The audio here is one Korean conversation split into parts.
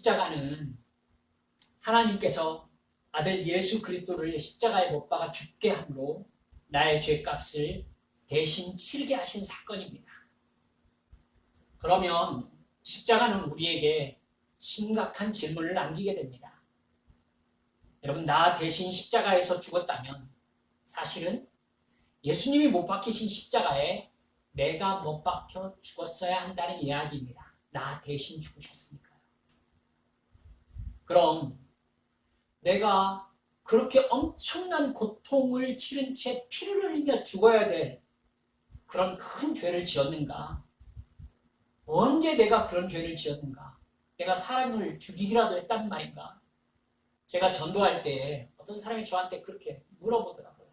십자가는 하나님께서 아들 예수 그리스도를 십자가에 못 박아 죽게 함으로 나의 죄값을 대신 치르게 하신 사건입니다. 그러면 십자가는 우리에게 심각한 질문을 남기게 됩니다. 여러분, 나 대신 십자가에서 죽었다면 사실은 예수님이 못 박히신 십자가에 내가 못 박혀 죽었어야 한다는 이야기입니다. 나 대신 죽으셨으니까요. 그럼 내가 그렇게 엄청난 고통을 치른 채 피를 흘리며 죽어야 될 그런 큰 죄를 지었는가? 언제 내가 그런 죄를 지었는가? 내가 사람을 죽이기라도 했단 말인가? 제가 전도할 때 어떤 사람이 저한테 그렇게 물어보더라고요.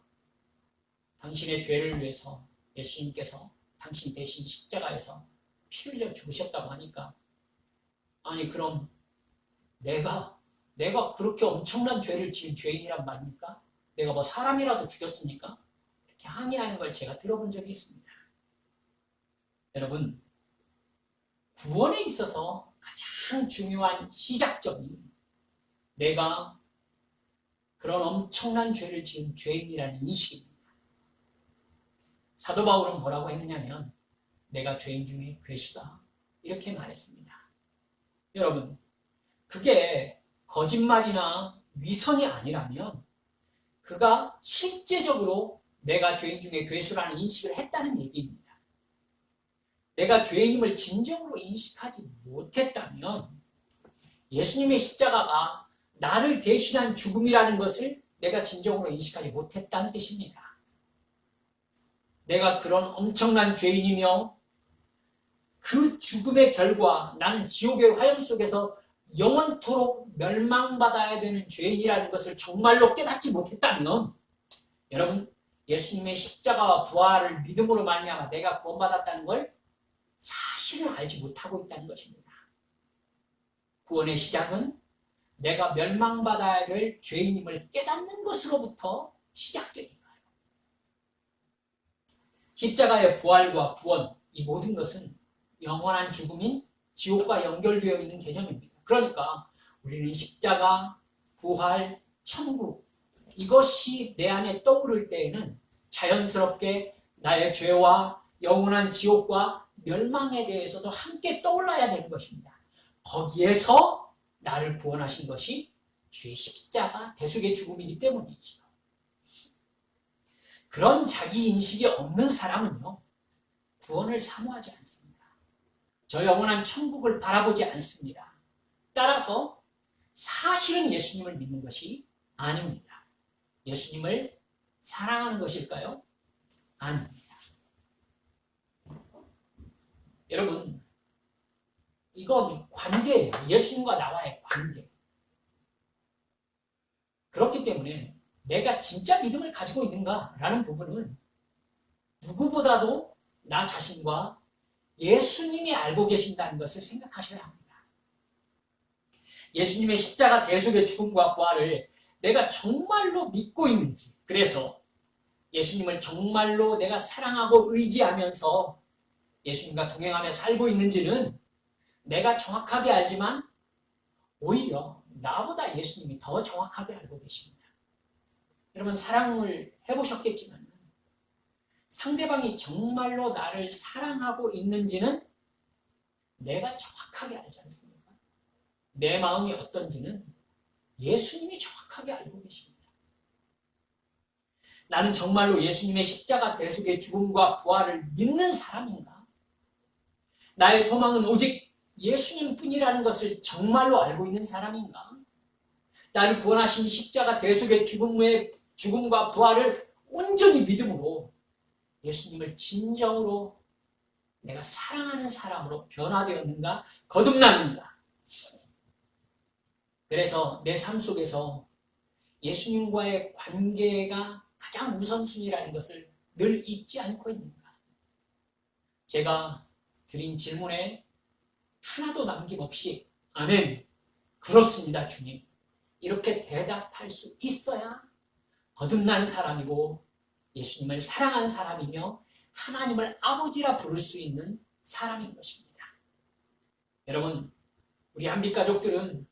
당신의 죄를 위해서 예수님께서 당신 대신 십자가에서 피 흘려 죽으셨다고 하니까, 아니 그럼 내가 그렇게 엄청난 죄를 지은 죄인이란 말입니까? 내가 뭐 사람이라도 죽였습니까? 이렇게 항의하는 걸 제가 들어본 적이 있습니다. 여러분, 구원에 있어서 가장 중요한 시작점이 내가 그런 엄청난 죄를 지은 죄인이라는 인식입니다. 사도 바울은 뭐라고 했느냐면 내가 죄인 중에 괴수다 이렇게 말했습니다. 여러분, 그게 거짓말이나 위선이 아니라면 그가 실제적으로 내가 죄인 중에 괴수라는 인식을 했다는 얘기입니다. 내가 죄인임을 진정으로 인식하지 못했다면 예수님의 십자가가 나를 대신한 죽음이라는 것을 내가 진정으로 인식하지 못했다는 뜻입니다. 내가 그런 엄청난 죄인이며 그 죽음의 결과 나는 지옥의 화염 속에서 영원토록 멸망받아야 되는 죄인이라는 것을 정말로 깨닫지 못했다면 여러분, 예수님의 십자가와 부활을 믿음으로 말미암아 내가 구원받았다는 걸 사실은 알지 못하고 있다는 것입니다. 구원의 시작은 내가 멸망받아야 될 죄인임을 깨닫는 것으로부터 시작되니까요. 십자가의 부활과 구원, 이 모든 것은 영원한 죽음인 지옥과 연결되어 있는 개념입니다. 그러니까 우리는 십자가, 부활, 천국, 이것이 내 안에 떠오를 때에는 자연스럽게 나의 죄와 영원한 지옥과 멸망에 대해서도 함께 떠올라야 되는 것입니다. 거기에서 나를 구원하신 것이 주의 십자가, 대속의 죽음이기 때문이지요. 그런 자기 인식이 없는 사람은요, 구원을 사모하지 않습니다. 저 영원한 천국을 바라보지 않습니다. 따라서 사실은 예수님을 믿는 것이 아닙니다. 예수님을 사랑하는 것일까요? 아닙니다. 여러분, 이건 관계예요. 예수님과 나와의 관계. 그렇기 때문에 내가 진짜 믿음을 가지고 있는가라는 부분은 누구보다도 나 자신과 예수님이 알고 계신다는 것을 생각하셔야 합니다. 예수님의 십자가 대속의 죽음과 부활을 내가 정말로 믿고 있는지, 그래서 예수님을 정말로 내가 사랑하고 의지하면서 예수님과 동행하며 살고 있는지는 내가 정확하게 알지만 오히려 나보다 예수님이 더 정확하게 알고 계십니다. 여러분, 사랑을 해보셨겠지만 상대방이 정말로 나를 사랑하고 있는지는 내가 정확하게 알지 않습니까? 내 마음이 어떤지는 예수님이 정확하게 알고 계십니다. 나는 정말로 예수님의 십자가 대속의 죽음과 부활을 믿는 사람인가? 나의 소망은 오직 예수님뿐이라는 것을 정말로 알고 있는 사람인가? 나를 구원하신 십자가 대속의 죽음과 부활을 온전히 믿음으로 예수님을 진정으로 내가 사랑하는 사람으로 변화되었는가? 거듭났는가? 그래서 내 삶 속에서 예수님과의 관계가 가장 우선순위라는 것을 늘 잊지 않고 있는가? 제가 드린 질문에 하나도 남김없이 아멘, 그렇습니다 주님, 이렇게 대답할 수 있어야 거듭난 사람이고 예수님을 사랑한 사람이며 하나님을 아버지라 부를 수 있는 사람인 것입니다. 여러분, 우리 한빛 가족들은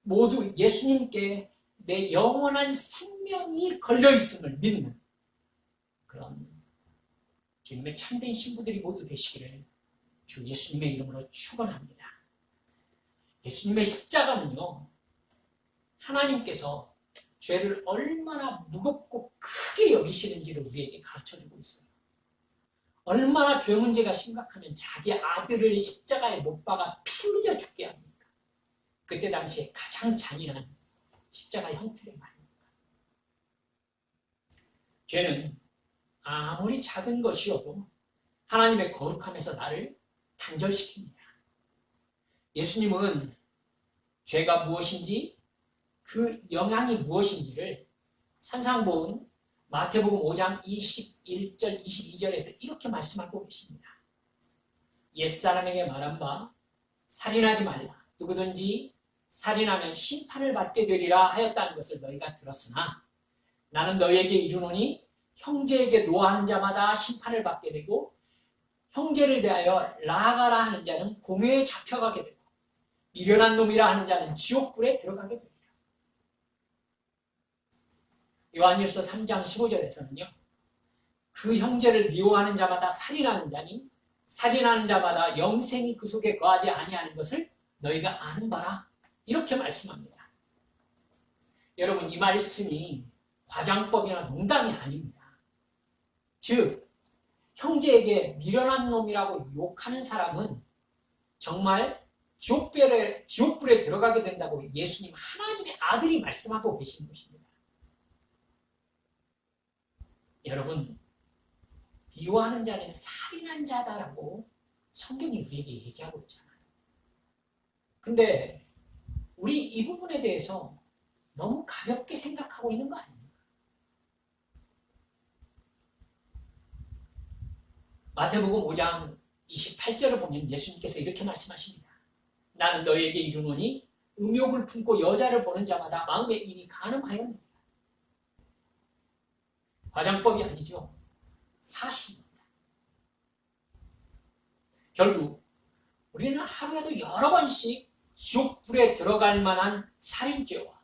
모두 예수님께 내 영원한 생명이 걸려있음을 믿는 그런 주님의 참된 신부들이 모두 되시기를 주 예수님의 이름으로 축원합니다. 예수님의 십자가는요, 하나님께서 죄를 얼마나 무겁고 크게 여기시는지를 우리에게 가르쳐주고 있어요. 얼마나 죄 문제가 심각하면 자기 아들을 십자가에 못 박아 피 흘려 죽게 합니까? 그때 당시에 가장 잔인한 십자가 형틀의 말입니다. 죄는 아무리 작은 것이어도 하나님의 거룩함에서 나를 단절시킵니다. 예수님은 죄가 무엇인지 그 영향이 무엇인지를 산상보훈 마태복음 5장 21절 22절에서 이렇게 말씀하고 계십니다. 옛사람에게 말한 바 살인하지 말라. 누구든지 살인하면 심판을 받게 되리라 하였다는 것을 너희가 들었으나 나는 너희에게 이르노니 형제에게 노하는 자마다 심판을 받게 되고 형제를 대하여 나아가라 하는 자는 공회에 잡혀가게 되고 미련한 놈이라 하는 자는 지옥불에 들어가게 되리라. 요한일서 3장 15절에서는요. 그 형제를 미워하는 자마다 살인하는 자니 살인하는 자마다 영생이 그 속에 거하지 아니하는 것을 너희가 아는 바라. 이렇게 말씀합니다. 여러분, 이 말씀이 과장법이나 농담이 아닙니다. 즉 형제에게 미련한 놈이라고 욕하는 사람은 정말 지옥불에 들어가게 된다고 예수님 하나님의 아들이 말씀하고 계시는 것입니다. 여러분, 미워하는 자는 살인한 자다라고 성경이 우리에게 얘기하고 있잖아요. 근데 우리 이 부분에 대해서 너무 가볍게 생각하고 있는 거 아닙니까? 마태복음 5장 28절을 보면 예수님께서 이렇게 말씀하십니다. 나는 너희에게 이르노니 음욕을 품고 여자를 보는 자마다 마음에 이미 간음하였느니라. 과장법이 아니죠. 사실입니다. 결국 우리는 하루에도 여러 번씩 지옥불에 들어갈 만한 살인죄와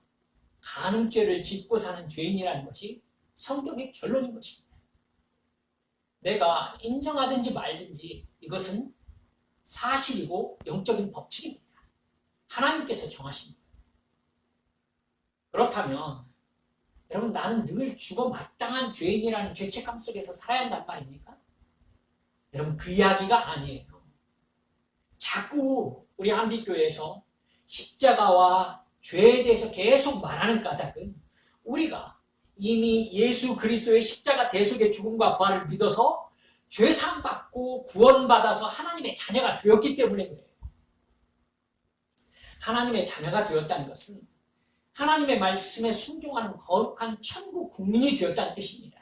간음죄를 짓고 사는 죄인이라는 것이 성경의 결론인 것입니다. 내가 인정하든지 말든지 이것은 사실이고 영적인 법칙입니다. 하나님께서 정하십니다. 그렇다면 여러분, 나는 늘 죽어 마땅한 죄인이라는 죄책감 속에서 살아야 한단 말입니까? 여러분, 그 이야기가 아니에요. 자꾸 우리 한빛교회에서 십자가와 죄에 대해서 계속 말하는 까닭은 우리가 이미 예수 그리스도의 십자가 대속의 죽음과 부활을 믿어서 죄사함 받고 구원받아서 하나님의 자녀가 되었기 때문에 그래요. 하나님의 자녀가 되었다는 것은 하나님의 말씀에 순종하는 거룩한 천국 국민이 되었다는 뜻입니다.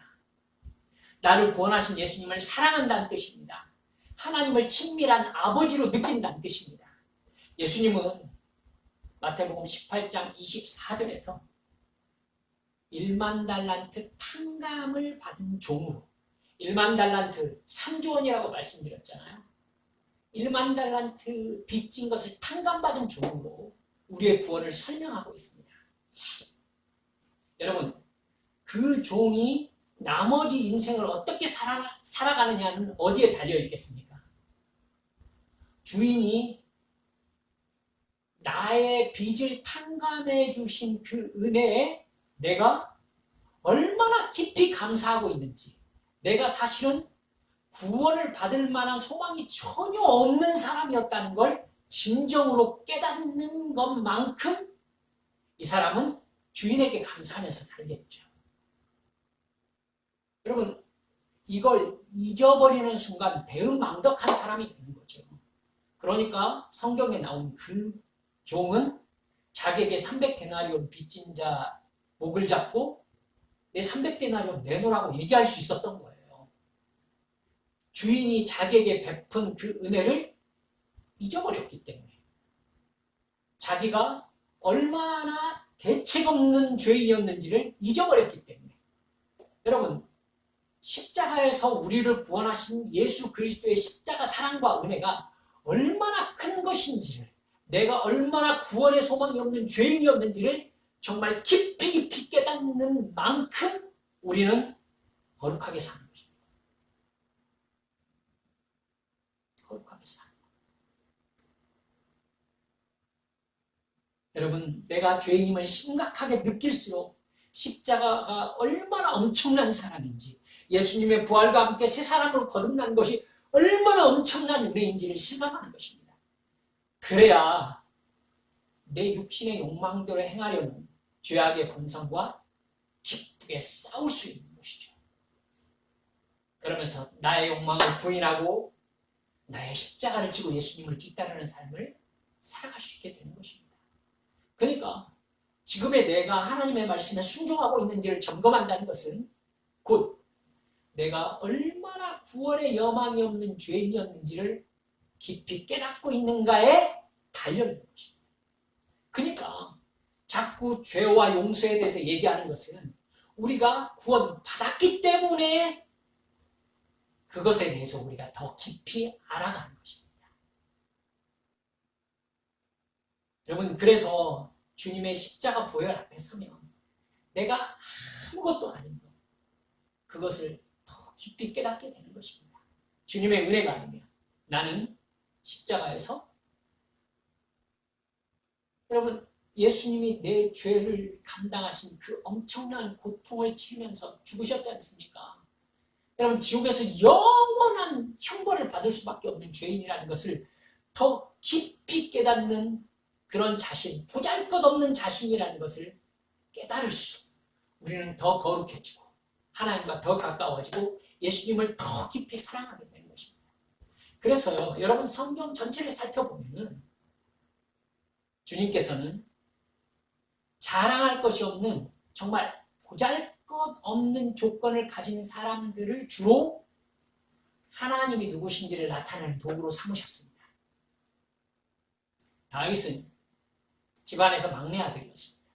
나를 구원하신 예수님을 사랑한다는 뜻입니다. 하나님을 친밀한 아버지로 느낀다는 뜻입니다. 예수님은 마태복음 18장 24절에서 1만 달란트 탕감을 받은 종으로 1만 달란트 3조 원이라고 말씀드렸잖아요. 1만 달란트 빚진 것을 탕감받은 종으로 우리의 구원을 설명하고 있습니다. 여러분, 그 종이 나머지 인생을 어떻게 살아가느냐는 어디에 달려 있겠습니까? 주인이 나의 빚을 탕감해 주신 그 은혜에 내가 얼마나 깊이 감사하고 있는지, 내가 사실은 구원을 받을 만한 소망이 전혀 없는 사람이었다는 걸 진정으로 깨닫는 것만큼 이 사람은 주인에게 감사하면서 살겠죠. 여러분, 이걸 잊어버리는 순간 배은망덕한 사람이 되는 거죠. 그러니까 성경에 나온 그 종은 자기에게 300데나리온 빚진 자 목을 잡고 내 300데나리온 내놓으라고 얘기할 수 있었던 거예요. 주인이 자기에게 베푼 그 은혜를 잊어버렸기 때문에, 자기가 얼마나 대책 없는 죄인이었는지를 잊어버렸기 때문에. 여러분, 십자가에서 우리를 구원하신 예수 그리스도의 십자가 사랑과 은혜가 얼마나 큰 것인지를 내가 얼마나 구원의 소망이 없는 죄인이었는지를 정말 깊이 깊이 깨닫는 만큼 우리는 거룩하게 사는 것입니다. 거룩하게 사는 것. 여러분, 내가 죄인임을 심각하게 느낄수록 십자가가 얼마나 엄청난 사랑인지, 예수님의 부활과 함께 새 사람으로 거듭난 것이 얼마나 엄청난 은혜인지를 실감하는 것입니다. 그래야 내 육신의 욕망대로 행하려는 죄악의 본성과 기쁘게 싸울 수 있는 것이죠. 그러면서 나의 욕망을 부인하고 나의 십자가를 지고 예수님을 뒤따르는 삶을 살아갈 수 있게 되는 것입니다. 그러니까 지금의 내가 하나님의 말씀에 순종하고 있는지를 점검한다는 것은 곧 내가 얼마나 구원의 여망이 없는 죄인이었는지를 깊이 깨닫고 있는가에 달려있는 것입니다. 그러니까 자꾸 죄와 용서에 대해서 얘기하는 것은 우리가 구원 받았기 때문에 그것에 대해서 우리가 더 깊이 알아가는 것입니다. 여러분, 그래서 주님의 십자가 보혈 앞에 서면 내가 아무것도 아닌 것, 그것을 더 깊이 깨닫게 되는 것입니다. 주님의 은혜가 아니면 나는 십자가에서, 여러분, 예수님이 내 죄를 감당하신 그 엄청난 고통을 치르면서 죽으셨지 않습니까? 여러분, 지옥에서 영원한 형벌을 받을 수밖에 없는 죄인이라는 것을 더 깊이 깨닫는 그런 자신, 보잘것없는 자신이라는 것을 깨달을수록 우리는 더 거룩해지고 하나님과 더 가까워지고 예수님을 더 깊이 사랑하게 되는 것입니다. 그래서요, 여러분, 성경 전체를 살펴보면 주님께서는 자랑할 것이 없는 정말 보잘것없는 조건을 가진 사람들을 주로 하나님이 누구신지를 나타내는 도구로 삼으셨습니다. 다윗은 집안에서 막내 아들이었습니다.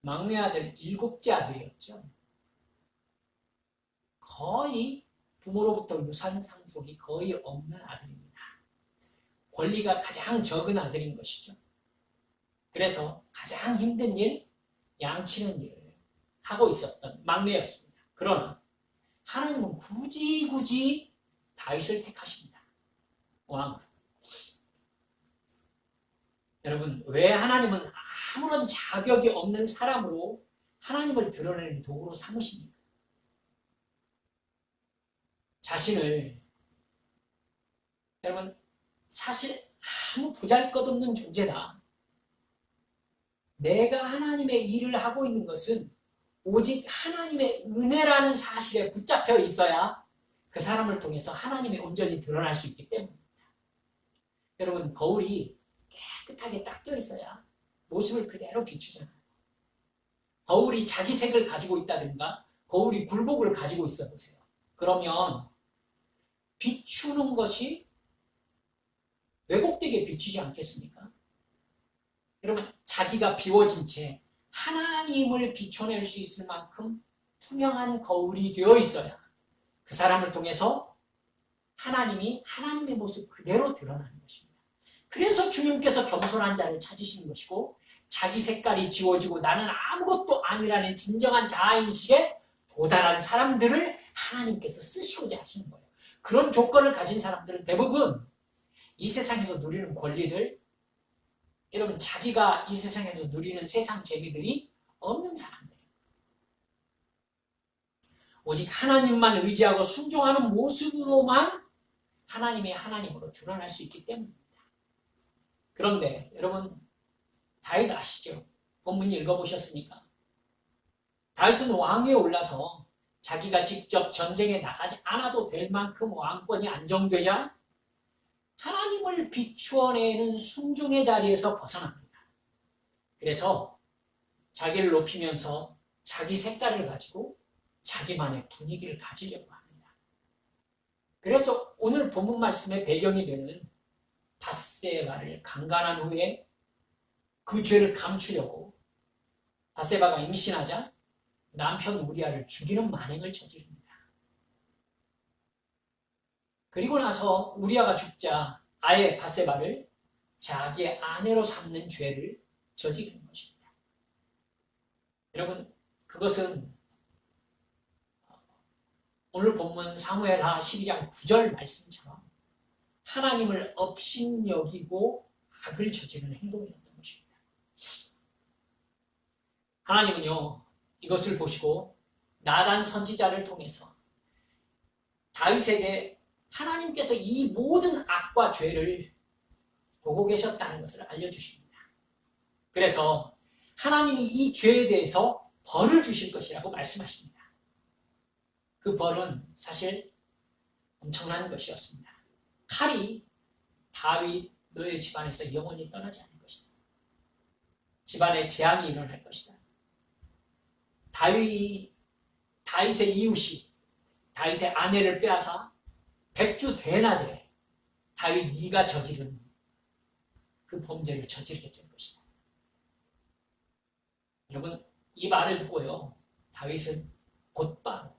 막내 아들 7째 아들이었죠. 거의 부모로부터 유산 상속이 거의 없는 아들입니다. 권리가 가장 적은 아들인 것이죠. 그래서 가장 힘든 일, 양치는 일을 하고 있었던 막내였습니다. 그러나 하나님은 굳이 다윗을 택하십니다. 왕으로. 여러분, 왜 하나님은 아무런 자격이 없는 사람으로 하나님을 드러내는 도구로 삼으십니까? 자신을, 여러분, 사실 아무 보잘것없는 존재다. 내가 하나님의 일을 하고 있는 것은 오직 하나님의 은혜라는 사실에 붙잡혀 있어야 그 사람을 통해서 하나님의 온전히 드러날 수 있기 때문입니다. 여러분, 거울이 깨끗하게 닦여 있어야 모습을 그대로 비추잖아요. 거울이 자기 색을 가지고 있다든가 거울이 굴곡을 가지고 있어 보세요. 그러면 비추는 것이 왜곡되게 비추지 않겠습니까? 여러분, 자기가 비워진 채 하나님을 비춰낼 수 있을 만큼 투명한 거울이 되어 있어야 그 사람을 통해서 하나님이 하나님의 모습 그대로 드러나는 것입니다. 그래서 주님께서 겸손한 자를 찾으시는 것이고 자기 색깔이 지워지고 나는 아무것도 아니라는 진정한 자아인식에 도달한 사람들을 하나님께서 쓰시고자 하시는 거예요. 그런 조건을 가진 사람들은 대부분 이 세상에서 누리는 권리들, 여러분, 자기가 이 세상에서 누리는 세상 재미들이 없는 사람들, 오직 하나님만 의지하고 순종하는 모습으로만 하나님의 하나님으로 드러날 수 있기 때문입니다. 그런데 여러분, 다윗 아시죠? 본문 읽어보셨으니까. 다윗은 왕위에 올라서 자기가 직접 전쟁에 나가지 않아도 될 만큼 왕권이 안정되자 하나님을 비추어내는 순종의 자리에서 벗어납니다. 그래서 자기를 높이면서 자기 색깔을 가지고 자기만의 분위기를 가지려고 합니다. 그래서 오늘 본문 말씀의 배경이 되는 밧세바를 강간한 후에 그 죄를 감추려고 밧세바가 임신하자 남편 우리아를 죽이는 만행을 저지릅니다. 그리고 나서 우리아가 죽자 아예 밧세바를 자기의 아내로 삼는 죄를 저지르는 것입니다. 여러분, 그것은 오늘 본문 사무엘하 12장 9절 말씀처럼 하나님을 업신여기고 악을 저지르는 행동이었던 것입니다. 하나님은요, 이것을 보시고 나단 선지자를 통해서 다윗에게 하나님께서 이 모든 악과 죄를 보고 계셨다는 것을 알려주십니다. 그래서 하나님이 이 죄에 대해서 벌을 주실 것이라고 말씀하십니다. 그 벌은 사실 엄청난 것이었습니다. 칼이 다윗 너의 집안에서 영원히 떠나지 않을 것이다. 집안에 재앙이 일어날 것이다. 다윗의 이웃이 다윗의 아내를 빼앗아 백주 대낮에 다윗 네가 저지른 그 범죄를 저지르게 될 것이다. 여러분, 이 말을 듣고요, 다윗은 곧바로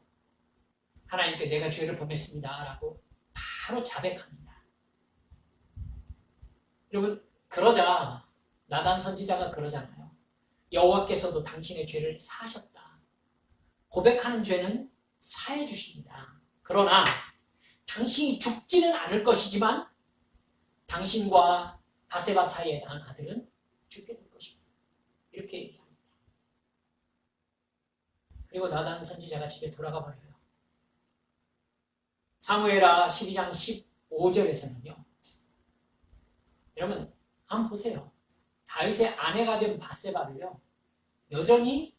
하나님께 내가 죄를 범했습니다 라고 바로 자백합니다. 여러분, 그러자 나단 선지자가 그러잖아요. 여호와께서도 당신의 죄를 사하셨다. 고백하는 죄는 사해 주십니다. 그러나 당신이 죽지는 않을 것이지만 당신과 바세바 사이에 난 아들은 죽게 될 것입니다. 이렇게 얘기합니다. 그리고 나단 선지자가 집에 돌아가 버려요. 사무엘하 12장 15절에서는요. 여러분, 한번 보세요. 다윗의 아내가 된 바세바를요. 여전히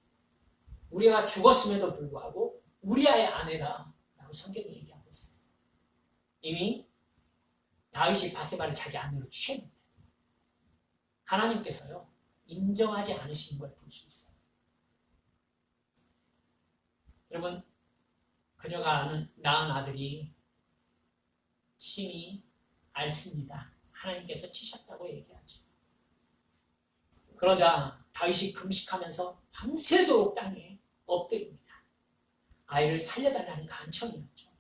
우리가 죽었음에도 불구하고 우리아의 아내다 라고 성경이 얘기하고 있어요. 이미 다윗이 바세바를 자기 아내로 취했는데 하나님께서요. 인정하지 않으시는 걸 볼 수 있어요. 여러분, 그녀가 낳은 아들이 심히 앓습니다. 하나님께서 치셨다고 얘기하죠. 그러자 다윗이 금식하면서 밤새도록 땅에 엎드립니다. 아이를 살려달라는 간청이었죠.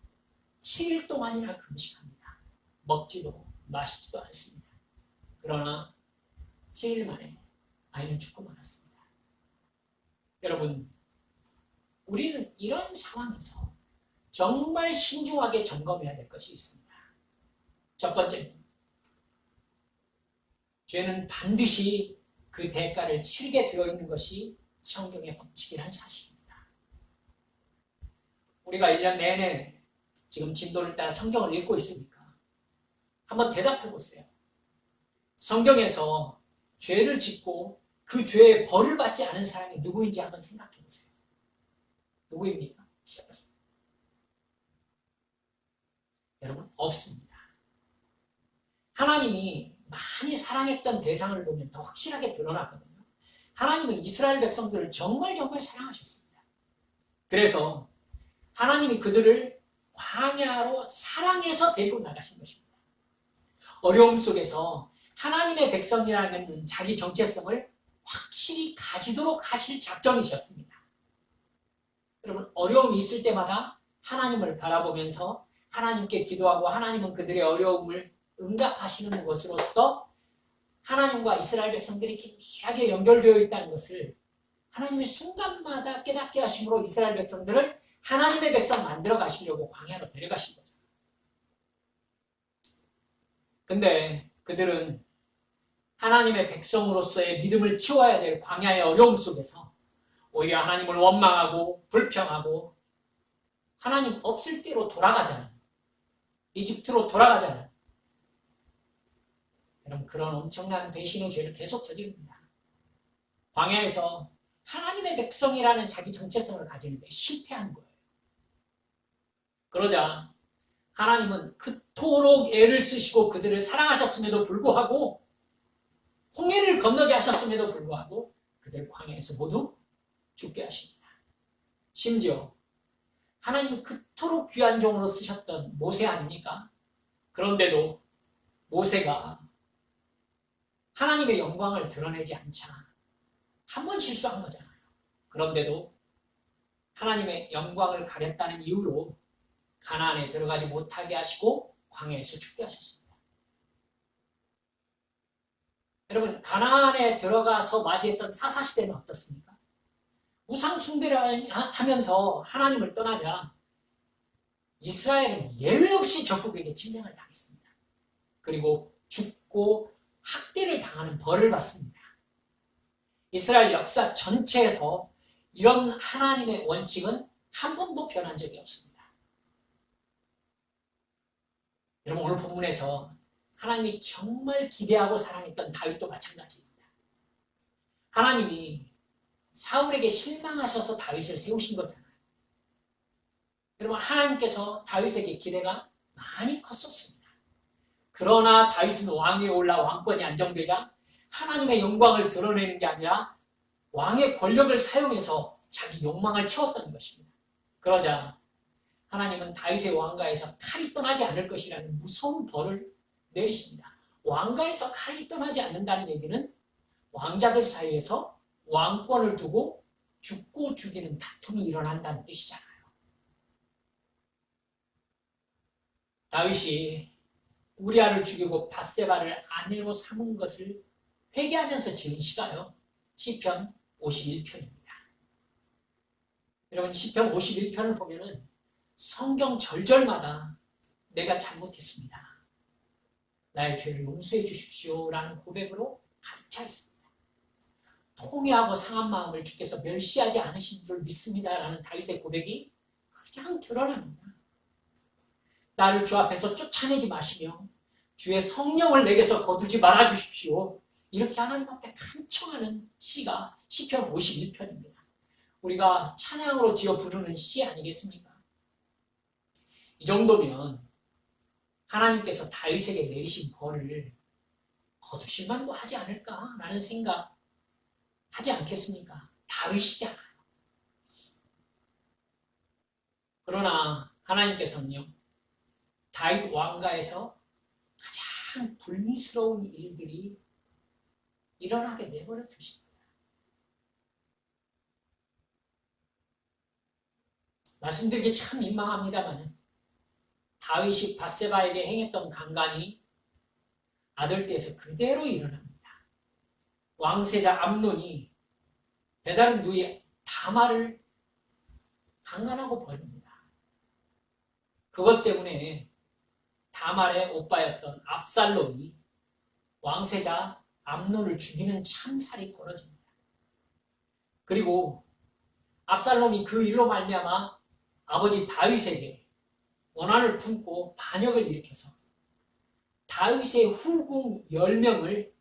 7일 동안이나 금식합니다. 먹지도 마시지도 않습니다. 그러나 7일 만에 아이는 죽고 말았습니다. 여러분, 우리는 이런 상황에서 정말 신중하게 점검해야 될 것이 있습니다. 첫 번째는 죄는 반드시 그 대가를 치르게 되어 있는 것이 성경의 법칙이라는 사실입니다. 우리가 1년 내내 지금 진도를 따라 성경을 읽고 있으니까 한번 대답해 보세요. 성경에서 죄를 짓고 그 죄의 벌을 받지 않은 사람이 누구인지 한번 생각해 보세요. 누구입니까? 여러분, 없습니다. 하나님이 많이 사랑했던 대상을 보면 더 확실하게 드러나거든요. 하나님은 이스라엘 백성들을 정말 사랑하셨습니다. 그래서 하나님이 그들을 광야로 사랑해서 데리고 나가신 것입니다. 어려움 속에서 하나님의 백성이라는 자기 정체성을 확실히 가지도록 하실 작정이셨습니다. 여러분, 어려움이 있을 때마다 하나님을 바라보면서 하나님께 기도하고 하나님은 그들의 어려움을 응답하시는 것으로서 하나님과 이스라엘 백성들이 긴밀하게 연결되어 있다는 것을 하나님이 순간마다 깨닫게 하심으로 이스라엘 백성들을 하나님의 백성 만들어 가시려고 광야로 데려가신 거죠. 근데 그들은 하나님의 백성으로서의 믿음을 키워야 될 광야의 어려움 속에서 오히려 하나님을 원망하고 불평하고 하나님 없을 때로 돌아가자는, 이집트로 돌아가자는 여러분, 그런 엄청난 배신의 죄를 계속 저지릅니다. 광야에서 하나님의 백성이라는 자기 정체성을 가지는데 실패한 거예요. 그러자 하나님은 그토록 애를 쓰시고 그들을 사랑하셨음에도 불구하고 홍해를 건너게 하셨음에도 불구하고 그들 광야에서 모두 죽게 하십니다. 심지어 하나님이 그토록 귀한 종으로 쓰셨던 모세 아닙니까? 그런데도 모세가 하나님의 영광을 드러내지 않자 한 번 실수한 거잖아요. 그런데도 하나님의 영광을 가렸다는 이유로 가나안에 들어가지 못하게 하시고 광야에서 죽게 하셨습니다. 여러분, 가나안에 들어가서 맞이했던 사사시대는 어떻습니까? 우상 숭배를 하면서 하나님을 떠나자 이스라엘은 예외 없이 적국에게 침략을 당했습니다. 그리고 죽고 학대를 당하는 벌을 받습니다. 이스라엘 역사 전체에서 이런 하나님의 원칙은 한 번도 변한 적이 없습니다. 여러분, 오늘 본문에서 하나님이 정말 기대하고 사랑했던 다윗도 마찬가지입니다. 하나님이 사울에게 실망하셔서 다윗을 세우신 거잖아요. 여러분, 하나님께서 다윗에게 기대가 많이 컸었습니다. 그러나 다윗은 왕위에 올라 왕권이 안정되자 하나님의 영광을 드러내는 게 아니라 왕의 권력을 사용해서 자기 욕망을 채웠던 것입니다. 그러자 하나님은 다윗의 왕가에서 칼이 떠나지 않을 것이라는 무서운 벌을 내리십니다. 왕가에서 칼이 떠나지 않는다는 얘기는 왕자들 사이에서 왕권을 두고 죽고 죽이는 다툼이 일어난다는 뜻이잖아요. 다윗이 우리아를 죽이고 밧세바를 아내로 삼은 것을 회개하면서 지은 시가요, 시편 51편입니다. 여러분, 시편 51편을 보면은 성경 절절마다 내가 잘못했습니다, 나의 죄를 용서해 주십시오 라는 고백으로 가득 차 있습니다. 통회하고 상한 마음을 주께서 멸시하지 않으신 줄 믿습니다 라는 다윗의 고백이 그냥 드러납니다. 나를 주 앞에서 쫓아내지 마시며 주의 성령을 내게서 거두지 말아 주십시오, 이렇게 하나님 앞에 간청하는 시가 시편 51편입니다. 우리가 찬양으로 지어 부르는 시 아니겠습니까? 이 정도면 하나님께서 다윗에게 내리신 벌을 거두실 만도 하지 않을까라는 생각 하지 않겠습니까? 다윗이잖아요. 그러나 하나님께서는요, 다윗 왕가에서 가장 불미스러운 일들이 일어나게 내버려 두십니다. 말씀드리기 참 민망합니다만 다윗이 밧세바에게 행했던 강간이 아들 때에서 그대로 일어납니다. 왕세자 암논이 배다른 누이 다말을 강간하고 버립니다. 그것 때문에 다말의 오빠였던 압살롬이 왕세자 암논을 죽이는 참살이 벌어집니다. 그리고 압살롬이 그 일로 말미암아 아버지 다윗에게 원한을 품고 반역을 일으켜서 다윗의 후궁 10명을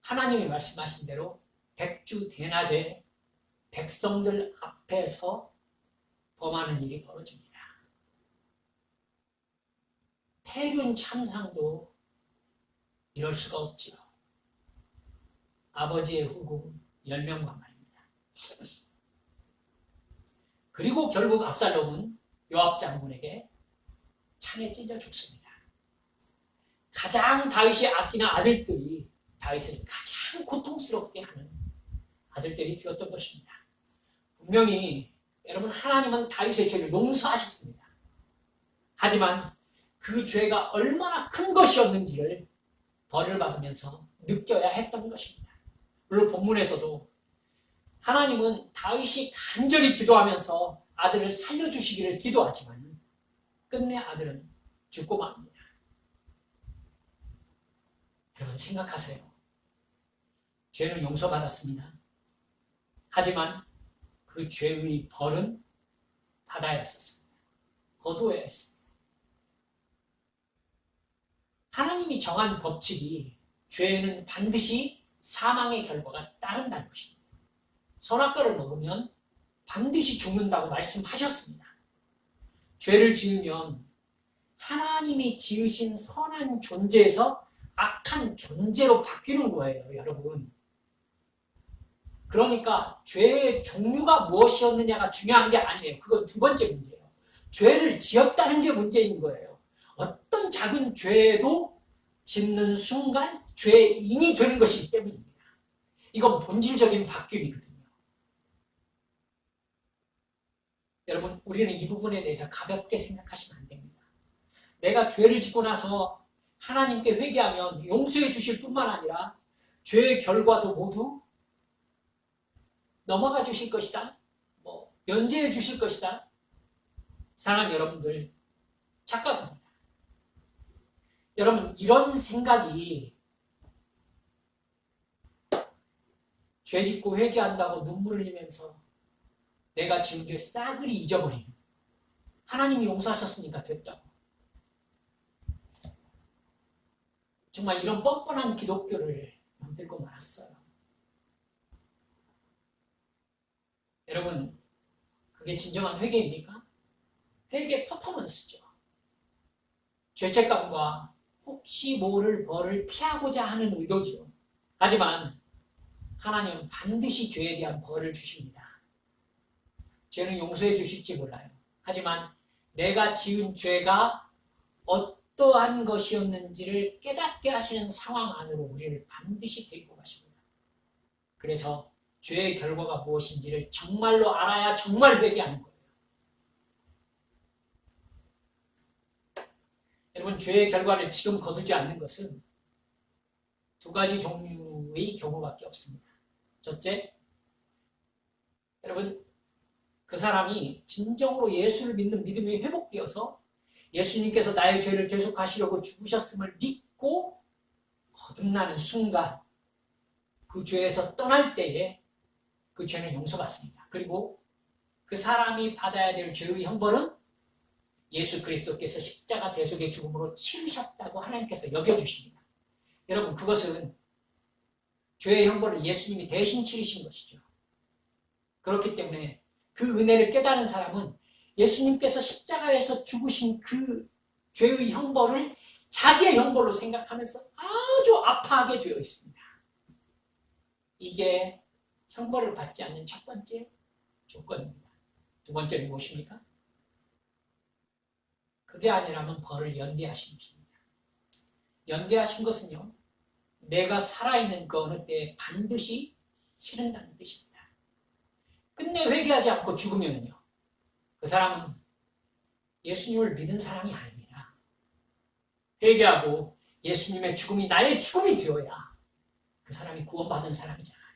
하나님이 말씀하신 대로 백주대낮에 백성들 앞에서 범하는 일이 벌어집니다. 폐륜 참상도 이럴 수가 없지요. 아버지의 후궁 10명과 말입니다. 그리고 결국 압살롬은 요압 장군에게 창에 찔려 죽습니다. 가장 다윗이 아끼는 아들들이 다윗을 가장 고통스럽게 하는 아들들이 되었던 것입니다. 분명히 여러분, 하나님은 다윗의 죄를 용서하셨습니다. 하지만 그 죄가 얼마나 큰 것이었는지를 벌을 받으면서 느껴야 했던 것입니다. 물론 본문에서도 하나님은 다윗이 간절히 기도하면서 아들을 살려주시기를 기도하지만 끝내 아들은 죽고 맙니다. 여러분, 생각하세요. 죄는 용서받았습니다. 하지만 그 죄의 벌은 받아야 했었습니다. 거두어야 했습니다. 하나님이 정한 법칙이 죄는 반드시 사망의 결과가 따른다는 것입니다. 선악과를 먹으면 반드시 죽는다고 말씀하셨습니다. 죄를 지으면 하나님이 지으신 선한 존재에서 악한 존재로 바뀌는 거예요, 여러분. 그러니까 죄의 종류가 무엇이었느냐가 중요한 게 아니에요. 그건 두 번째 문제예요. 죄를 지었다는 게 문제인 거예요. 어떤 작은 죄도 짓는 순간 죄인이 되는 것이기 때문입니다. 이건 본질적인 바뀜이거든요. 여러분, 우리는 이 부분에 대해서 가볍게 생각하시면 안 됩니다. 내가 죄를 짓고 나서 하나님께 회개하면 용서해 주실 뿐만 아니라 죄의 결과도 모두 넘어가 주실 것이다. 면제해 주실 것이다. 사랑하는 여러분들, 착각합니다. 여러분, 이런 생각이 죄 짓고 회개한다고 눈물을 흘리면서 내가 지은 죄 싸그리 잊어버리는, 하나님이 용서하셨으니까 됐다고, 정말 이런 뻔뻔한 기독교를 만들고 말았어요. 여러분, 그게 진정한 회개입니까? 회개 퍼포먼스죠. 죄책감과 혹시 모를 벌을 피하고자 하는 의도죠. 하지만 하나님은 반드시 죄에 대한 벌을 주십니다. 죄는 용서해 주실지 몰라요. 하지만 내가 지은 죄가 어떠한 것이었는지를 깨닫게 하시는 상황 안으로 우리를 반드시 데리고 가십니다. 그래서 죄의 결과가 무엇인지를 정말로 알아야 정말 회개하는 거예요. 여러분, 죄의 결과를 지금 거두지 않는 것은 두 가지 종류의 경우밖에 없습니다. 첫째, 여러분, 그 사람이 진정으로 예수를 믿는 믿음이 회복되어서 예수님께서 나의 죄를 대속하시려고 죽으셨음을 믿고 거듭나는 순간, 그 죄에서 떠날 때에 그 죄는 용서받습니다. 그리고 그 사람이 받아야 될 죄의 형벌은 예수 그리스도께서 십자가 대속의 죽음으로 치르셨다고 하나님께서 여겨주십니다. 여러분, 그것은 죄의 형벌을 예수님이 대신 치르신 것이죠. 그렇기 때문에 그 은혜를 깨달은 사람은 예수님께서 십자가에서 죽으신 그 죄의 형벌을 자기의 형벌로 생각하면서 아주 아파하게 되어 있습니다. 이게 형벌을 받지 않는 첫 번째 조건입니다. 두 번째는 무엇입니까? 그게 아니라면 벌을 연대하신 것입니다. 연대하신 것은요, 내가 살아있는 그 어느 때에 반드시 치른다는 뜻입니다. 끝내 회개하지 않고 죽으면요, 그 사람은 예수님을 믿은 사람이 아닙니다. 회개하고 예수님의 죽음이 나의 죽음이 되어야 그 사람이 구원받은 사람이잖아요.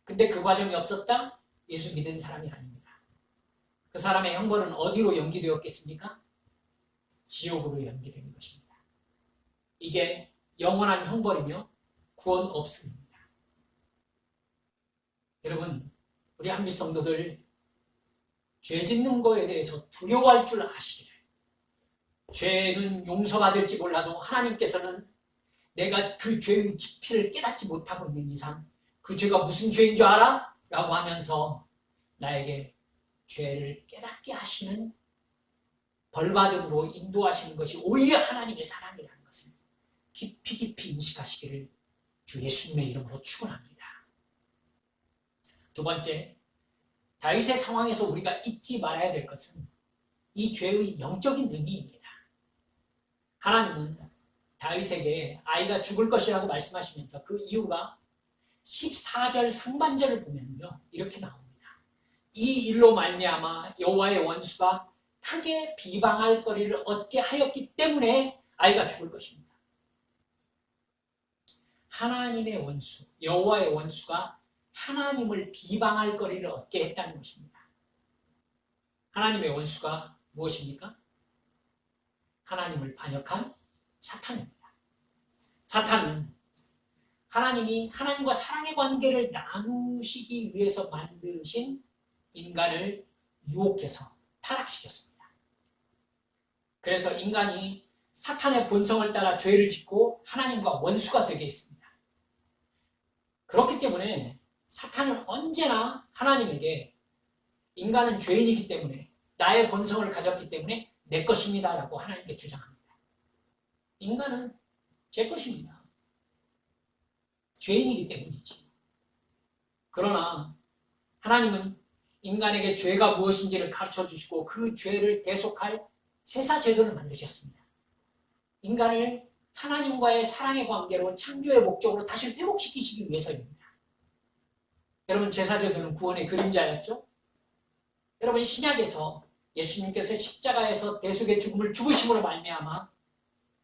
근데 그 과정이 없었다? 예수 믿은 사람이 아닙니다. 그 사람의 형벌은 어디로 연기되었겠습니까? 지옥으로 연기되는 것입니다. 이게 영원한 형벌이며 구원 없음입니다. 여러분, 우리 한빛 성도들, 죄 짓는 거에 대해서 두려워할 줄 아시기를. 죄는 용서받을지 몰라도 하나님께서는 내가 그 죄의 깊이를 깨닫지 못하고 있는 이상 그 죄가 무슨 죄인 줄 알아? 라고 하면서 나에게 죄를 깨닫게 하시는, 벌받음으로 인도하시는 것이 오히려 하나님의 사랑이라는 것을 깊이 깊이 인식하시기를 주 예수님의 이름으로 축원합니다. 두 번째, 다윗의 상황에서 우리가 잊지 말아야 될 것은 이 죄의 영적인 의미입니다. 하나님은 다윗에게 아이가 죽을 것이라고 말씀하시면서 그 이유가 14절 상반절을 보면요, 이렇게 나옵니다. 이 일로 말미암아 여호와의 원수가 크게 비방할 거리를 얻게 하였기 때문에 아이가 죽을 것입니다. 하나님의 원수, 여호와의 원수가 하나님을 비방할 거리를 얻게 했다는 것입니다. 하나님의 원수가 무엇입니까? 하나님을 반역한 사탄입니다. 사탄은 하나님이 하나님과 사랑의 관계를 나누시기 위해서 만드신 인간을 유혹해서 타락시켰습니다. 그래서 인간이 사탄의 본성을 따라 죄를 짓고 하나님과 원수가 되게 했습니다. 그렇기 때문에 사탄은 언제나 하나님에게, 인간은 죄인이기 때문에, 나의 본성을 가졌기 때문에 내 것입니다 라고 하나님께 주장합니다. 인간은 제 것입니다. 죄인이기 때문이지. 그러나 하나님은 인간에게 죄가 무엇인지를 가르쳐 주시고 그 죄를 대속할 제사 제도를 만드셨습니다. 인간을 하나님과의 사랑의 관계로, 창조의 목적으로 다시 회복시키시기 위해서입니다. 여러분, 제사 제도는 구원의 그림자였죠? 여러분, 신약에서 예수님께서 십자가에서 대속의 죽음을 죽으심으로 말미암아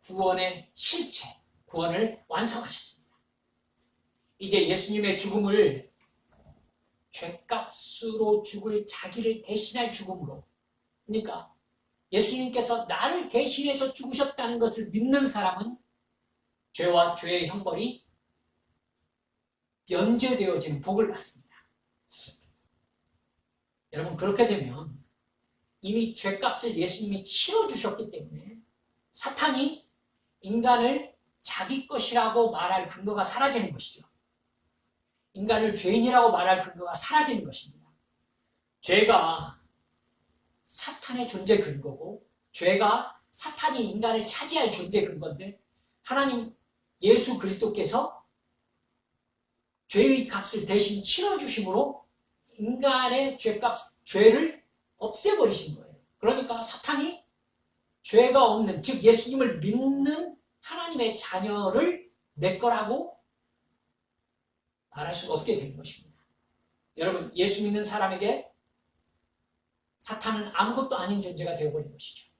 구원의 실체, 구원을 완성하셨습니다. 이제 예수님의 죽음을 죄값으로 죽을 자기를 대신할 죽음으로, 그러니까 예수님께서 나를 대신해서 죽으셨다는 것을 믿는 사람은 죄와 죄의 형벌이 면제되어지는 복을 받습니다. 여러분, 그렇게 되면 이미 죄값을 예수님이 치러주셨기 때문에 사탄이 인간을 자기 것이라고 말할 근거가 사라지는 것이죠. 인간을 죄인이라고 말할 근거가 사라지는 것입니다. 죄가 사탄의 존재 근거고, 죄가 사탄이 인간을 차지할 존재 근거인데, 하나님 예수 그리스도께서 죄의 값을 대신 치러주심으로 인간의 죄를 없애버리신 거예요. 그러니까 사탄이 죄가 없는, 즉 예수님을 믿는 하나님의 자녀를 내 거라고 말할 수가 없게 된 것입니다. 여러분, 예수 믿는 사람에게 사탄은 아무것도 아닌 존재가 되어버린 것이죠.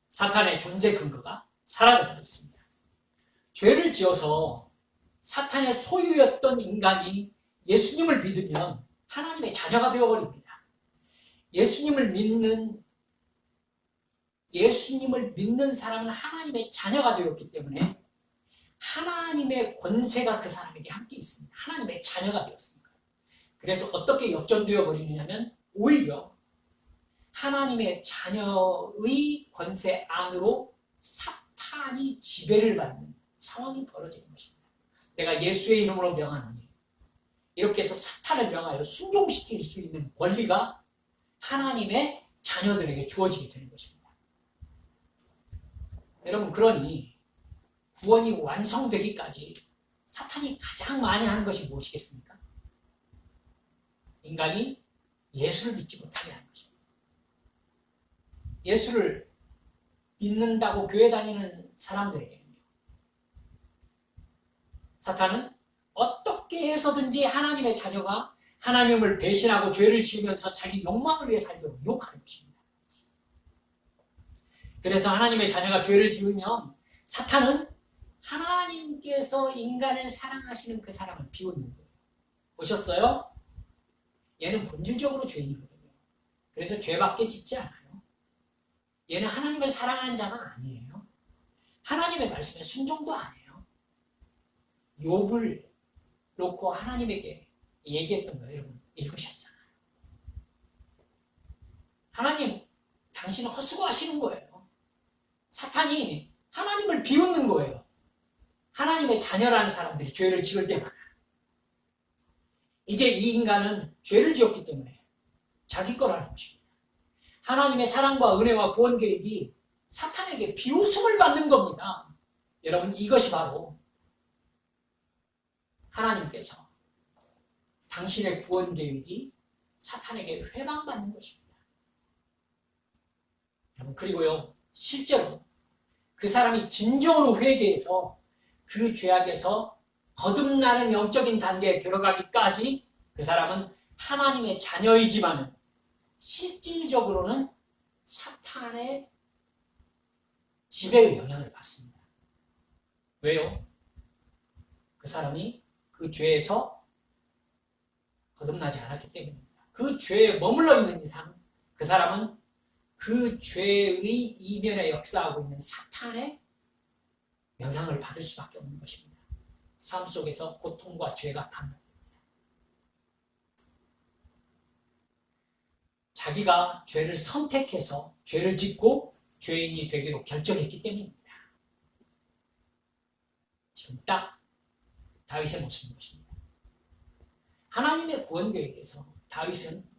사탄의 존재 근거가 사라져버렸습니다. 죄를 지어서 사탄의 소유였던 인간이 예수님을 믿으면 하나님의 자녀가 되어버립니다. 예수님을 믿는 사람은 하나님의 자녀가 되었기 때문에 하나님의 권세가 그 사람에게 함께 있습니다. 하나님의 자녀가 되었습니다. 그래서 어떻게 역전되어 버리느냐면 오히려 하나님의 자녀의 권세 안으로 사탄이 지배를 받는 상황이 벌어지는 것입니다. 내가 예수의 이름으로 명하노니, 이렇게 해서 사탄을 명하여 순종시킬 수 있는 권리가 하나님의 자녀들에게 주어지게 되는 것입니다. 여러분, 그러니 구원이 완성되기까지 사탄이 가장 많이 하는 것이 무엇이겠습니까? 인간이 예수를 믿지 못하게 하는 것입니다. 예수를 믿는다고 교회 다니는 사람들에게는요, 사탄은 어떻게 해서든지 하나님의 자녀가 하나님을 배신하고 죄를 지으면서 자기 욕망을 위해 살도록 유혹하는 것입니다. 그래서 하나님의 자녀가 죄를 지으면 사탄은 하나님께서 인간을 사랑하시는 그 사랑을 비웃는 거예요. 보셨어요? 얘는 본질적으로 죄인이거든요. 그래서 죄밖에 짓지 않아요. 얘는 하나님을 사랑하는 자가 아니에요. 하나님의 말씀에 순종도 안 해요. 욥을 놓고 하나님에게 얘기했던 거 여러분 읽으셨잖아요. 하나님, 당신은 헛수고하시는 거예요. 사탄이 하나님을 비웃는 거예요. 하나님의 자녀라는 사람들이 죄를 지을 때마다. 이제 이 인간은 죄를 지었기 때문에 자기 거라는 것입니다. 하나님의 사랑과 은혜와 구원 계획이 사탄에게 비웃음을 받는 겁니다. 여러분, 이것이 바로 하나님께서 당신의 구원 계획이 사탄에게 회방받는 것입니다. 여러분, 그리고요, 실제로 그 사람이 진정으로 회개해서 그 죄악에서 거듭나는 영적인 단계에 들어가기까지 그 사람은 하나님의 자녀이지만 실질적으로는 사탄의 지배의 영향을 받습니다. 왜요? 그 사람이 그 죄에서 거듭나지 않았기 때문입니다. 그 죄에 머물러 있는 이상 그 사람은 그 죄의 이면에 역사하고 있는 사탄의 영향을 받을 수밖에 없는 것입니다. 삶 속에서 고통과 죄가 반복됩니다. 자기가 죄를 선택해서 죄를 짓고 죄인이 되기로 결정했기 때문입니다. 지금 딱 다윗의 모습인 것입니다. 하나님의 구원 계획에서 다윗은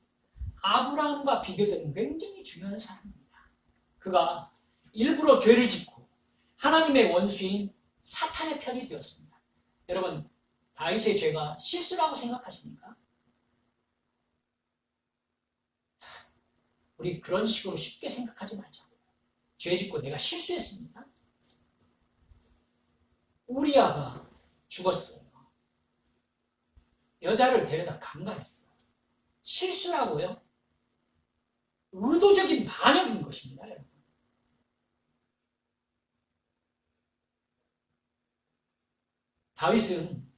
아브라함과 비교되는 굉장히 중요한 사람입니다. 그가 일부러 죄를 짓고 하나님의 원수인 사탄의 편이 되었습니다. 여러분, 다윗의 죄가 실수라고 생각하십니까? 우리 그런 식으로 쉽게 생각하지 말자고요. 죄 짓고 내가 실수했습니다. 우리아가 죽었어요. 여자를 데려다 강간했어요. 실수라고요? 의도적인 반역인 것입니다, 여러분. 다윗은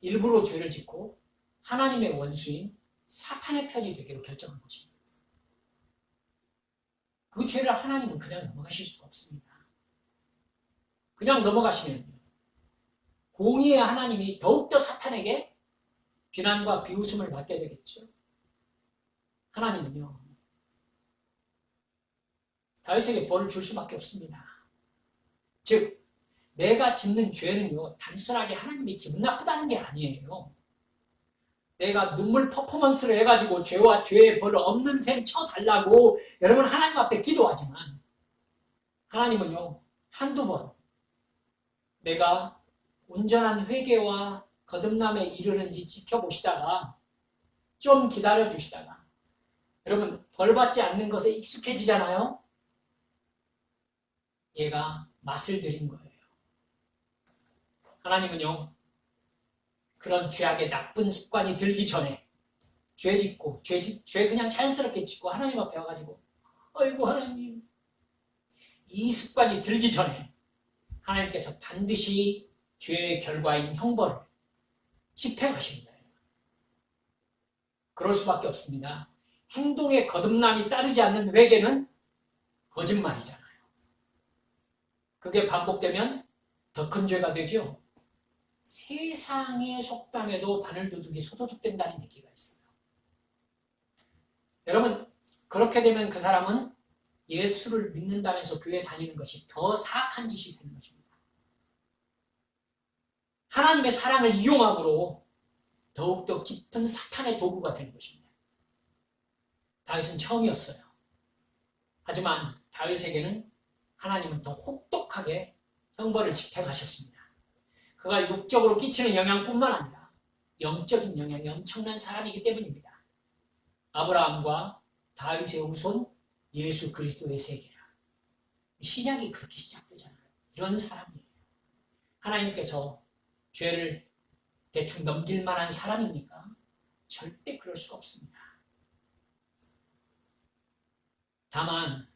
일부러 죄를 짓고 하나님의 원수인 사탄의 편이 되기로 결정한 것입니다. 그 죄를 하나님은 그냥 넘어가실 수가 없습니다. 그냥 넘어가시면요, 공의의 하나님이 더욱더 사탄에게 비난과 비웃음을 받게 되겠죠. 하나님은요, 다윗에게 벌을 줄 수밖에 없습니다. 즉, 내가 짓는 죄는요, 단순하게 하나님이 기분 나쁘다는 게 아니에요. 내가 눈물 퍼포먼스를 해가지고 죄와 죄의 벌을 없는 셈 쳐달라고 여러분 하나님 앞에 기도하지만, 하나님은요, 한두 번 내가 온전한 회개와 거듭남에 이르는지 지켜보시다가 좀 기다려주시다가, 여러분 벌 받지 않는 것에 익숙해지잖아요. 얘가 맛을 들인 거예요. 하나님은요, 그런 죄악의 나쁜 습관이 들기 전에 죄 짓고 죄 그냥 자연스럽게 짓고 하나님 앞에 와가지고 아이고 하나님, 이 습관이 들기 전에 하나님께서 반드시 죄의 결과인 형벌을 집행하십니다. 그럴 수밖에 없습니다. 행동에 거듭남이 따르지 않는 회개는 거짓말이잖아요. 그게 반복되면 더 큰 죄가 되죠. 세상의 속담에도 바늘도둑이 소도둑된다는 얘기가 있어요. 여러분, 그렇게 되면 그 사람은 예수를 믿는다면서 교회 다니는 것이 더 사악한 짓이 되는 것입니다. 하나님의 사랑을 이용함으로 더욱더 깊은 사탄의 도구가 되는 것입니다. 다윗은 처음이었어요. 하지만 다윗에게는 하나님은 더 혹독하게 형벌을 집행하셨습니다. 그가 육적으로 끼치는 영향뿐만 아니라 영적인 영향이 엄청난 사람이기 때문입니다. 아브라함과 다윗의 후손 예수 그리스도의 세계라. 신약이 그렇게 시작되잖아요. 이런 사람이에요. 하나님께서 죄를 대충 넘길 만한 사람입니까? 절대 그럴 수가 없습니다. 다만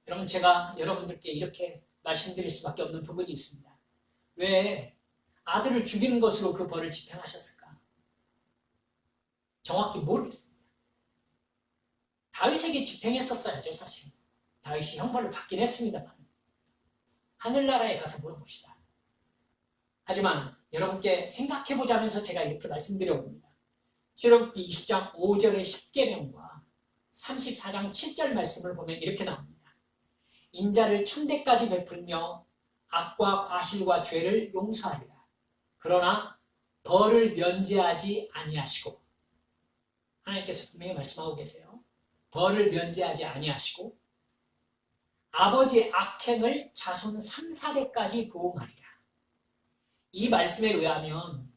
여러분, 제가 여러분들께 이렇게 말씀드릴 수밖에 없는 부분이 있습니다. 왜 아들을 죽이는 것으로 그 벌을 집행하셨을까? 정확히 모르겠습니다. 다윗에게 집행했었어야죠, 사실. 다윗이 형벌을 받긴 했습니다만. 하늘나라에 가서 물어봅시다. 하지만 여러분께 생각해보자면서 제가 이렇게 말씀드려봅니다. 출애굽기 20장 5절의 10계명과 34장 7절 말씀을 보면 이렇게 나옵니다. 인자를 천대까지 베풀며 악과 과실과 죄를 용서하리라. 그러나 벌을 면제하지 아니하시고, 하나님께서 분명히 말씀하고 계세요. 벌을 면제하지 아니하시고 아버지의 악행을 자손 3, 4대까지 보응하리라. 이 말씀에 의하면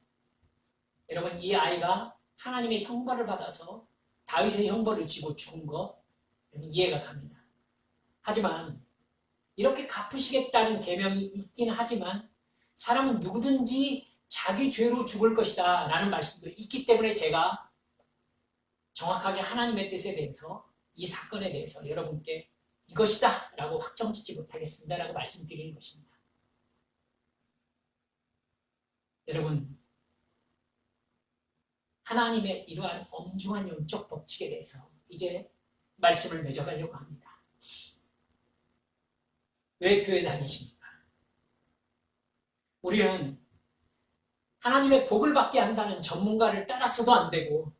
여러분, 이 아이가 하나님의 형벌을 받아서 다윗의 형벌을 지고 죽은 거 이해가 갑니다. 하지만 이렇게 갚으시겠다는 계명이 있긴 하지만 사람은 누구든지 자기 죄로 죽을 것이다 라는 말씀도 있기 때문에 제가 정확하게 하나님의 뜻에 대해서, 이 사건에 대해서 여러분께 이것이다 라고 확정짓지 못하겠습니다 라고 말씀드리는 것입니다. 여러분, 하나님의 이러한 엄중한 영적 법칙에 대해서 이제 말씀을 맺어가려고 합니다. 왜 교회 다니십니까? 우리는 하나님의 복을 받게 한다는 전문가를 따라서도 안 되고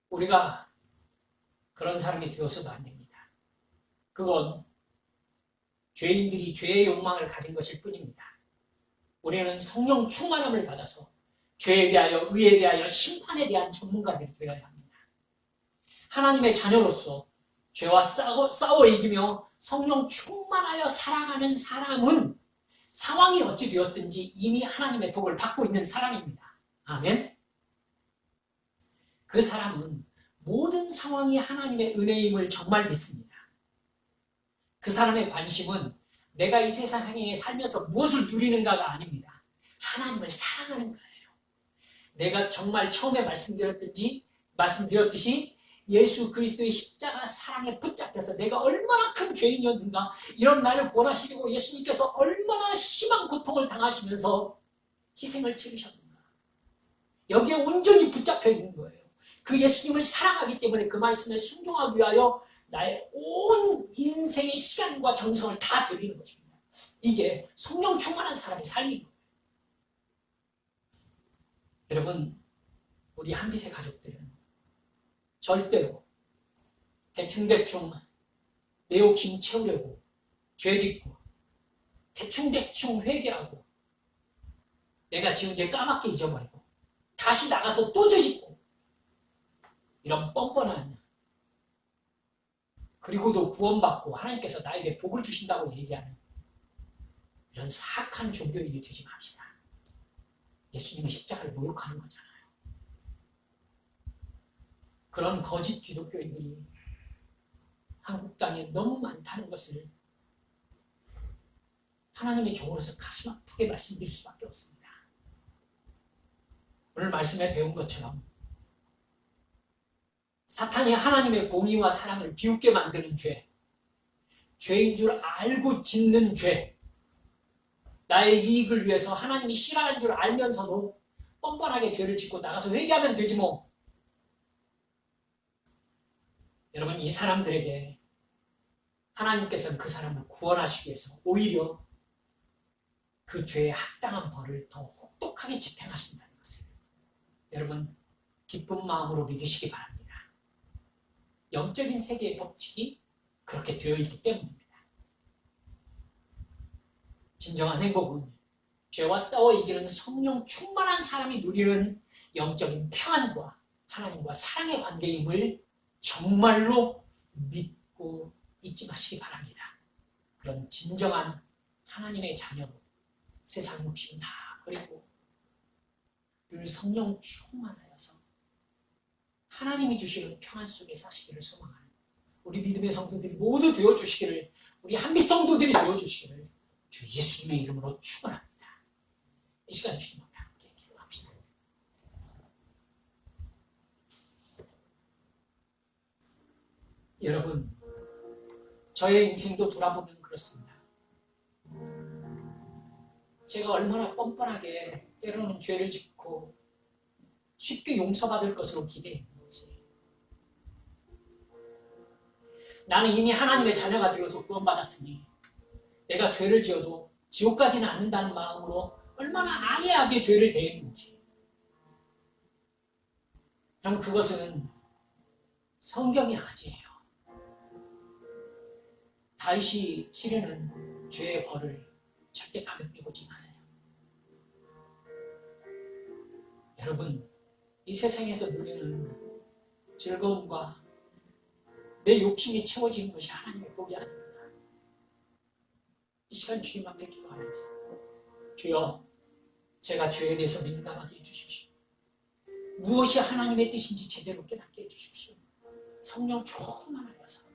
우리가 그런 사람이 되어서도 안 됩니다. 그건 죄인들이 죄의 욕망을 가진 것일 뿐입니다. 우리는 성령 충만함을 받아서 죄에 대하여, 의에 대하여, 심판에 대한 전문가들이 되어야 합니다. 하나님의 자녀로서 죄와 싸워 이기며 성령 충만하여 살아가는 사람은 상황이 어찌 되었든지 이미 하나님의 복을 받고 있는 사람입니다. 아멘. 그 사람은 모든 상황이 하나님의 은혜임을 정말 믿습니다. 그 사람의 관심은 내가 이 세상에 살면서 무엇을 누리는가가 아닙니다. 하나님을 사랑하는 거예요. 내가 정말 처음에 말씀드렸듯이 예수 그리스도의 십자가 사랑에 붙잡혀서 내가 얼마나 큰 죄인이었는가, 이런 나를 구원하시려고 예수님께서 얼마나 심한 고통을 당하시면서 희생을 치르셨는가, 여기에 온전히 붙잡혀 있는 거예요. 그 예수님을 사랑하기 때문에 그 말씀에 순종하기 위하여 나의 온 인생의 시간과 정성을 다 드리는 것입니다. 이게 성령 충만한 사람의 삶입니다. 여러분, 우리 한빛의 가족들은 절대로 대충대충 내 욕심 채우려고 죄 짓고 대충대충 회개하고 내가 지은 죄 까맣게 잊어버리고 다시 나가서 또 죄 짓고 이런 뻔뻔한, 그리고도 구원받고 하나님께서 나에게 복을 주신다고 얘기하는 이런 사악한 종교인이 되지 맙시다. 예수님의 십자가를 모욕하는 거잖아요. 그런 거짓 기독교인들이 한국 땅에 너무 많다는 것을 하나님의 종으로서 가슴 아프게 말씀드릴 수밖에 없습니다. 오늘 말씀에 배운 것처럼 사탄이 하나님의 공의와 사랑을 비웃게 만드는 죄, 죄인 줄 알고 짓는 죄, 나의 이익을 위해서 하나님이 싫어하는 줄 알면서도 뻔뻔하게 죄를 짓고 나가서 회개하면 되지 뭐. 여러분, 이 사람들에게 하나님께서는 그 사람을 구원하시기 위해서 오히려 그 죄에 합당한 벌을 더 혹독하게 집행하신다는 것을 여러분, 기쁜 마음으로 믿으시기 바랍니다. 영적인 세계의 법칙이 그렇게 되어 있기 때문입니다. 진정한 행복은 죄와 싸워 이기는 성령 충만한 사람이 누리는 영적인 평안과 하나님과 사랑의 관계임을 정말로 믿고 잊지 마시기 바랍니다. 그런 진정한 하나님의 자녀로 세상 욕심 다 버리고 늘 성령 충만하여서 하나님이 주시는 평안 속에 사시기를 소망하는 우리 믿음의 성도들이 모두 되어주시기를, 우리 한빛 성도들이 되어주시기를 주 예수님의 이름으로 축원합니다. 이 시간 주님 앞에 함께 기도합시다. 여러분, 저의 인생도 돌아보면 그렇습니다. 제가 얼마나 뻔뻔하게 때로는 죄를 짓고 쉽게 용서받을 것으로 기대했는지, 나는 이미 하나님의 자녀가 되어서 구원받았으니 내가 죄를 지어도 지옥 가지는 않는다는 마음으로 얼마나 안이하게 죄를 대했는지, 그럼 그것은 성경이 아니에요. 다윗이 치르는 죄의 벌을 절대 가볍게 보지 마세요. 여러분, 이 세상에서 누리는 즐거움과 내 욕심이 채워지는 것이 하나님의 복이 아닙니다. 이 시간 주님 앞에 기도하면서 주여, 제가 죄에 대해서 민감하게 해주십시오. 무엇이 하나님의 뜻인지 제대로 깨닫게 해주십시오. 성령 충만하여서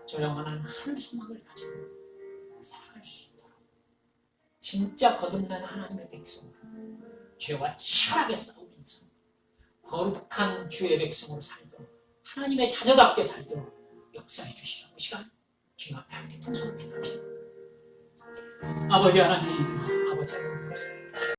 저 영원한 하늘 소망을 가지고 살아갈 수 있도록 진짜 거듭난 하나님의 백성으로 죄와 치열하게 싸우면서 거룩한 주의 백성으로 살도록, 하나님의 자녀답게 살도록 역사해 주시라고 시간 주님 앞에 함께 통성을 기도합시다. 아버지 하나님, 아버지 하나님,